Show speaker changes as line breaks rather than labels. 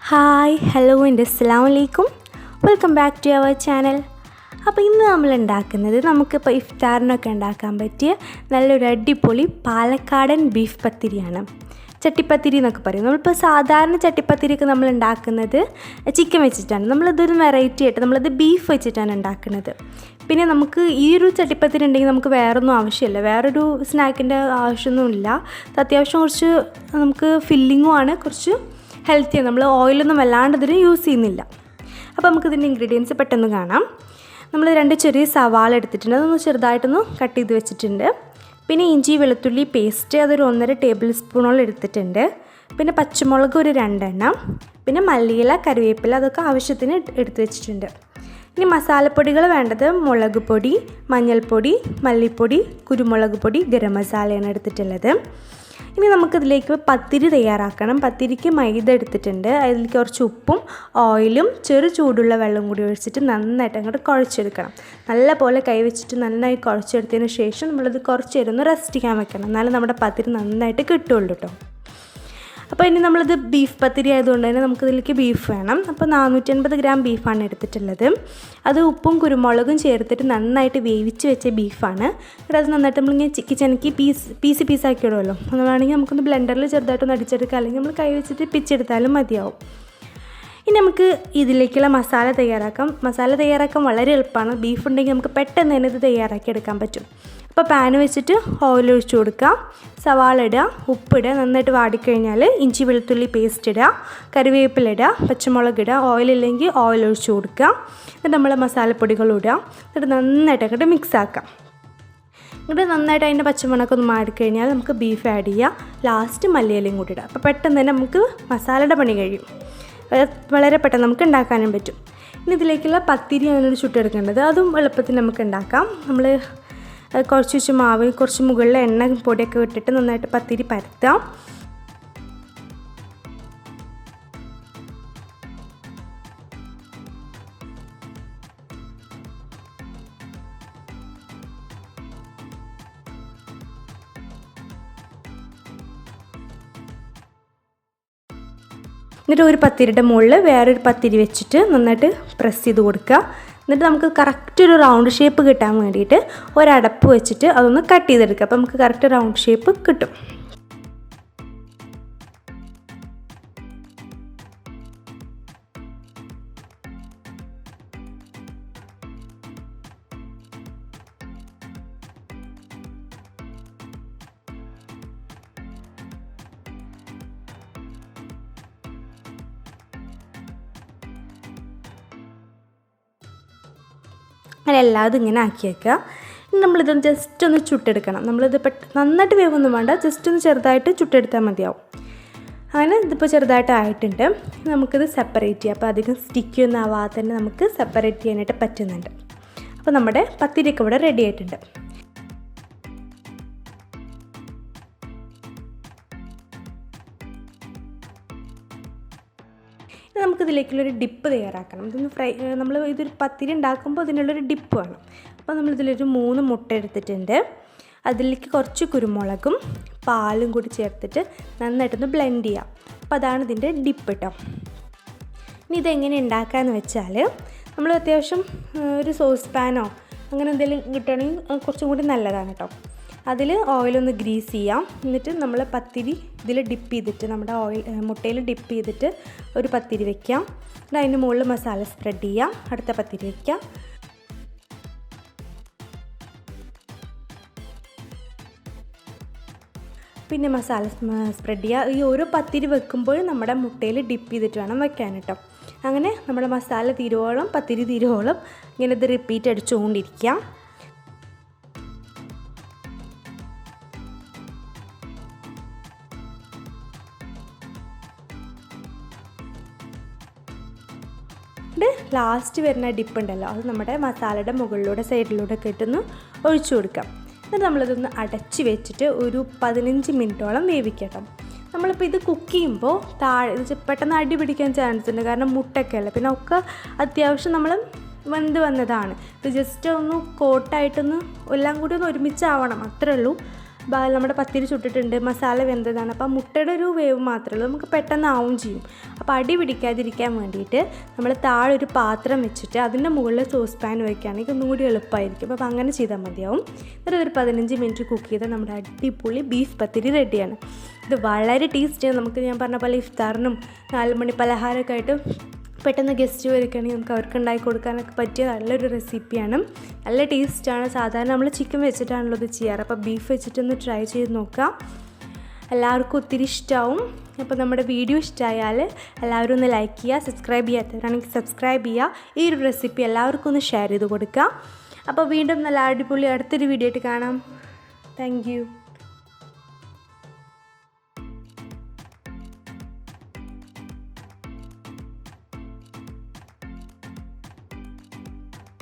Hi hello and അസ്സലാമു അലൈക്കും. Welcome back to our channel. അപ്പോൾ ഇന്ന് നമ്മൾ ഉണ്ടാക്കുന്നത് നമുക്കിപ്പോൾ ഇഫ്താറിനൊക്കെ ഉണ്ടാക്കാൻ പറ്റിയ നല്ലൊരു അടിപൊളി പാലക്കാടൻ ബീഫ് പത്തിരിയാണ്. ചട്ടിപ്പത്തിരി എന്നൊക്കെ പറയും. നമ്മളിപ്പോൾ സാധാരണ ചട്ടിപ്പത്തിരിയൊക്കെ നമ്മൾ ഉണ്ടാക്കുന്നത് ചിക്കൻ വെച്ചിട്ടാണ്. നമ്മളിതൊരു വെറൈറ്റി ആയിട്ട് നമ്മളത് ബീഫ് വെച്ചിട്ടാണ് ഉണ്ടാക്കുന്നത്. പിന്നെ നമുക്ക് ഈ ഒരു ചട്ടിപ്പത്തിരി ഉണ്ടെങ്കിൽ നമുക്ക് വേറൊന്നും ആവശ്യമില്ല, വേറൊരു സ്നാക്കിൻ്റെ ആവശ്യമൊന്നുമില്ല. അത്യാവശ്യം കുറച്ച് നമുക്ക് ഫില്ലിങ്ങും ആണ്, കുറച്ച് ഹെൽത്തിയാണ്. നമ്മൾ ഓയിലൊന്നും വല്ലാണ്ട് ഇതിന് യൂസ് ചെയ്യുന്നില്ല. അപ്പോൾ നമുക്കിതിൻ്റെ ഇൻഗ്രീഡിയൻസ് പെട്ടെന്ന് കാണാം. നമ്മൾ 2 ചെറിയ സവാള എടുത്തിട്ടുണ്ട്, അതൊന്ന് ചെറുതായിട്ടൊന്ന് കട്ട് ചെയ്ത് വെച്ചിട്ടുണ്ട്. പിന്നെ ഇഞ്ചി വെളുത്തുള്ളി പേസ്റ്റ് അതൊരു 1.5 ടേബിൾ സ്പൂണോളം എടുത്തിട്ടുണ്ട്. പിന്നെ പച്ചമുളക് ഒരു 2 എണ്ണം, പിന്നെ മല്ലിയില കറിവേപ്പില അതൊക്കെ ആവശ്യത്തിന് എടുത്ത് വെച്ചിട്ടുണ്ട്. ഇനി മസാലപ്പൊടികൾ വേണ്ടത് മുളക് പൊടി, മഞ്ഞൾപ്പൊടി, മല്ലിപ്പൊടി, കുരുമുളക് പൊടി, ഗരം മസാലയാണ് എടുത്തിട്ടുള്ളത്. ഇനി നമുക്കിതിലേക്ക് പത്തിരി തയ്യാറാക്കണം. പത്തിരിക്ക് മൈദ എടുത്തിട്ടുണ്ട്, അതിലേക്ക് കുറച്ച് ഉപ്പും ഓയിലും ചെറു ചൂടുള്ള വെള്ളം കൂടി ഒഴിച്ചിട്ട് നന്നായിട്ട് അങ്ങോട്ട് കുഴച്ചെടുക്കണം. നല്ല പോലെ കൈ വെച്ചിട്ട് നന്നായി കുഴച്ചെടുത്തതിന് ശേഷം നമ്മളത് കുറച്ച് നേരം ഒന്ന് റെസ്റ്റ് ചെയ്യാൻ വെക്കണം. എന്നാലും നമ്മുടെ പത്തിരി നന്നായിട്ട് കിട്ടുള്ളൂ കേട്ടോ. അപ്പോൾ ഇനി നമ്മളിത് ബീഫ് പത്തിരി ആയതുകൊണ്ട് തന്നെ നമുക്കിതിലേക്ക് ബീഫ് വേണം. അപ്പോൾ 450 ഗ്രാം ബീഫാണ് എടുത്തിട്ടുള്ളത്. അത് ഉപ്പും കുരുമുളകും ചേർത്തിട്ട് നന്നായിട്ട് വേവിച്ച് വെച്ച ബീഫാണ്. എന്നിട്ട് അത് നന്നായിട്ട് നമ്മളിങ്ങനെ ചിക്കി പീസാക്കി ഇടുമല്ലോ. അത് വേണമെങ്കിൽ നമുക്കൊന്ന് ബ്ലെൻഡറിൽ ചെറുതായിട്ടൊന്ന് അടിച്ചെടുക്കാം, അല്ലെങ്കിൽ നമ്മൾ കൈ വെച്ചിട്ട് പിച്ചെടുത്താലും മതിയാവും. ഇനി നമുക്ക് ഇതിലേക്കുള്ള മസാല തയ്യാറാക്കാം. മസാല തയ്യാറാക്കാൻ വളരെ എളുപ്പമാണ്. ബീഫ് ഉണ്ടെങ്കിൽ നമുക്ക് പെട്ടെന്ന് തന്നെ ഇത് തയ്യാറാക്കി എടുക്കാൻ പറ്റും. അപ്പോൾ പാൻ വെച്ചിട്ട് ഓയിൽ ഒഴിച്ച് കൊടുക്കുക, സവാള ഇടുക, ഉപ്പിടുക, നന്നായിട്ട് വാടിക്കഴിഞ്ഞാൽ ഇഞ്ചി വെളുത്തുള്ളി പേസ്റ്റ് ഇടുക, കറിവേപ്പില ഇടുക, പച്ചമുളക് ഇടുക, ഓയിലില്ലെങ്കിൽ ഓയിൽ ഒഴിച്ച് കൊടുക്കുക. എന്നിട്ട് നമ്മൾ മസാലപ്പൊടികൾ ഇടുക, എന്നിട്ട് നന്നായിട്ട് അങ്ങോട്ട് മിക്സ് ആക്കാം. എന്നിട്ട് നന്നായിട്ട് അതിൻ്റെ പച്ചമുളകൊക്കെ ഒന്ന് മാറിക്കഴിഞ്ഞാൽ നമുക്ക് ബീഫ് ആഡ് ചെയ്യുക, ലാസ്റ്റ് മല്ലിയിലയും കൂടി ഇടുക. അപ്പോൾ പെട്ടെന്ന് തന്നെ നമുക്ക് മസാലയുടെ പണി കഴിയും. വളരെ പെട്ടെന്ന് നമുക്ക് ഉണ്ടാക്കാനും പറ്റും. ഇനി ഇതിലേക്കുള്ള പത്തിരി അതിനോട് ചുട്ടെടുക്കേണ്ടത്, അതും എളുപ്പത്തിൽ നമുക്ക് ഉണ്ടാക്കാം. നമ്മൾ കുറച്ച് മാവ്, കുറച്ച് മുകളിൽ എണ്ണ പൊടിയൊക്കെ ഇട്ടിട്ട് നന്നായിട്ട് പത്തിരി പരത്താം. എന്നിട്ട് ഒരു പത്തിരിയുടെ മുകളിൽ വേറൊരു പത്തിരി വെച്ചിട്ട് നന്നായിട്ട് പ്രസ് ചെയ്ത് കൊടുക്കുക. എന്നിട്ട് നമുക്ക് കറക്റ്റ് ഒരു റൗണ്ട് ഷേപ്പ് കിട്ടാൻ വേണ്ടിയിട്ട് ഒരടപ്പ് വെച്ചിട്ട് അതൊന്ന് കട്ട് ചെയ്തെടുക്കുക. അപ്പോൾ നമുക്ക് കറക്റ്റ് റൗണ്ട് ഷേപ്പ് കിട്ടും. അങ്ങനെ എല്ലാതും ഇങ്ങനെ ആക്കി വയ്ക്കുക. ഇനി നമ്മളിതൊന്ന് ജസ്റ്റ് ഒന്ന് ചുട്ടെടുക്കണം. നമ്മളിത് നന്നായിട്ട് വേവൊന്നും വേണ്ട, ജസ്റ്റ് ഒന്ന് ചെറുതായിട്ട് ചുട്ടെടുത്താൽ മതിയാവും. അങ്ങനെ ഇതിപ്പോൾ ചെറുതായിട്ട് ആയിട്ടുണ്ട്. നമുക്കിത് സെപ്പറേറ്റ് ചെയ്യാം. അപ്പോൾ അധികം സ്റ്റിക്കൊന്നും ആവാതെ തന്നെ നമുക്ക് സെപ്പറേറ്റ് ചെയ്യാനായിട്ട് പറ്റുന്നുണ്ട്. അപ്പോൾ നമ്മുടെ പത്തിരിയൊക്കെ ഇവിടെ റെഡി ആയിട്ടുണ്ട്. നമുക്കിതിലേക്കുള്ളൊരു ഡിപ്പ് തയ്യാറാക്കണം. ഇതൊന്ന് നമ്മൾ ഇതൊരു പത്തിരി ഉണ്ടാക്കുമ്പോൾ ഇതിനുള്ളൊരു ഡിപ്പ് വേണം. അപ്പോൾ നമ്മളിതിലൊരു 3 മുട്ട എടുത്തിട്ടുണ്ട്. അതിലേക്ക് കുറച്ച് കുരുമുളകും പാലും കൂടി ചേർത്തിട്ട് നന്നായിട്ടൊന്ന് ബ്ലെൻഡ് ചെയ്യാം. അപ്പോൾ അതാണ് ഇതിൻ്റെ ഡിപ്പ് കേട്ടോ. ഇനി ഇതെങ്ങനെ ഉണ്ടാക്കാമെന്ന് വെച്ചാൽ, നമ്മൾ അത്യാവശ്യം ഒരു സോസ് പാനോ അങ്ങനെ എന്തെങ്കിലും കിട്ടുകയാണെങ്കിൽ കുറച്ചും കൂടി നല്ലതാണ് കേട്ടോ. അതിൽ ഓയിലൊന്ന് ഗ്രീസ് ചെയ്യാം. എന്നിട്ട് നമ്മൾ പത്തിരി ഇതിൽ ഡിപ്പ് ചെയ്തിട്ട് നമ്മുടെ മുട്ടയിൽ ഡിപ്പ് ചെയ്തിട്ട് ഒരു പത്തിരി വയ്ക്കാം. എന്നിട്ട് അതിൻ്റെ മുകളിൽ മസാല സ്പ്രെഡ് ചെയ്യാം. അടുത്ത പത്തിരി വയ്ക്കാം. പിന്നെ മസാല സ്പ്രെഡ് ചെയ്യുക. ഈ ഓരോ പത്തിരി വെക്കുമ്പോഴും നമ്മുടെ മുട്ടയിൽ ഡിപ്പ് ചെയ്തിട്ട് വേണം വെക്കാൻ കേട്ടോ. അങ്ങനെ നമ്മുടെ മസാല തീരുവോളം പത്തിരി തീരുവോളം ഇങ്ങനെ ഇത് റിപ്പീറ്റ് അടിച്ചുകൊണ്ടിരിക്കാം. ലാസ്റ്റ് വരുന്ന ഡിപ്പ് ഉണ്ടല്ലോ, അത് നമ്മുടെ മസാലയുടെ മുകളിലൂടെ സൈഡിലൂടെ ഒക്കെ ഇട്ടൊന്ന് ഒഴിച്ചു കൊടുക്കാം. എന്നിട്ട് നമ്മളിതൊന്ന് അടച്ച് വെച്ചിട്ട് ഒരു 15 മിനിറ്റോളം വേവിക്കട്ടോ. നമ്മളിപ്പോൾ ഇത് കുക്ക് ചെയ്യുമ്പോൾ പെട്ടെന്ന് അടി പിടിക്കാൻ ചാൻസ് ഉണ്ട്, കാരണം മുട്ടയൊക്കെ അല്ലേ. പിന്നെ ഒക്കെ അത്യാവശ്യം നമ്മൾ വെന്ത് വന്നതാണ്. ഇത് ജസ്റ്റ് ഒന്ന് കോട്ടായിട്ടൊന്ന് എല്ലാം കൂടി ഒന്ന് ഒരുമിച്ചാവണം, അത്രേ ഉള്ളൂ. നമ്മുടെ പത്തിരി ചുട്ടിട്ടുണ്ട്, മസാല വെന്തതാണ്. അപ്പോൾ മുട്ടയുടെ ഒരു വേവ് മാത്രമേ ഉള്ളൂ, നമുക്ക് പെട്ടെന്ന് ആവും ചെയ്യും. അപ്പോൾ അടി പിടിക്കാതിരിക്കാൻ വേണ്ടിയിട്ട് നമ്മൾ താഴെ ഒരു പാത്രം വെച്ചിട്ട് അതിൻ്റെ മുകളിൽ സോസ് പാൻ വയ്ക്കുകയാണെങ്കിൽ ഒന്നുകൂടി എളുപ്പമായിരിക്കും. അപ്പോൾ അങ്ങനെ ചെയ്താൽ മതിയാവും. എന്നിട്ട് ഒരു 15 മിനിറ്റ് കുക്ക് ചെയ്താൽ നമ്മുടെ അടിപൊളി ബീഫ് പത്തിരി റെഡിയാണ്. ഇത് വളരെ ടേസ്റ്റിയാണ്. നമുക്ക് ഞാൻ പറഞ്ഞ പോലെ ഇഫ്താറിനും 4 മണി പലഹാരമൊക്കെ ആയിട്ട് പെട്ടെന്ന് ഗസ്റ്റ് വരികയാണെങ്കിൽ നമുക്ക് അവർക്ക് ഉണ്ടാക്കി കൊടുക്കാനൊക്കെ പറ്റിയ നല്ലൊരു റെസിപ്പിയാണ്. നല്ല ടേസ്റ്റാണ്. സാധാരണ നമ്മൾ ചിക്കൻ വെച്ചിട്ടാണല്ലോ ഇത് ചെയ്യാറ്. അപ്പോൾ ബീഫ് വെച്ചിട്ടൊന്ന് ട്രൈ ചെയ്ത് നോക്കാം. എല്ലാവർക്കും ഒത്തിരി ഇഷ്ടമാവും. അപ്പോൾ നമ്മുടെ വീഡിയോ ഇഷ്ടമായാൽ എല്ലാവരും ഒന്ന് ലൈക്ക് ചെയ്യുക, സബ്സ്ക്രൈബ് ചെയ്യാത്തവരാണെങ്കിൽ സബ്സ്ക്രൈബ് ചെയ്യുക. ഈ ഒരു റെസിപ്പി എല്ലാവർക്കും ഒന്ന് ഷെയർ ചെയ്ത് കൊടുക്കുക. അപ്പോൾ വീണ്ടും നല്ല അടിപൊളി അടുത്തൊരു വീഡിയോ ആയിട്ട് കാണാം. Thank you.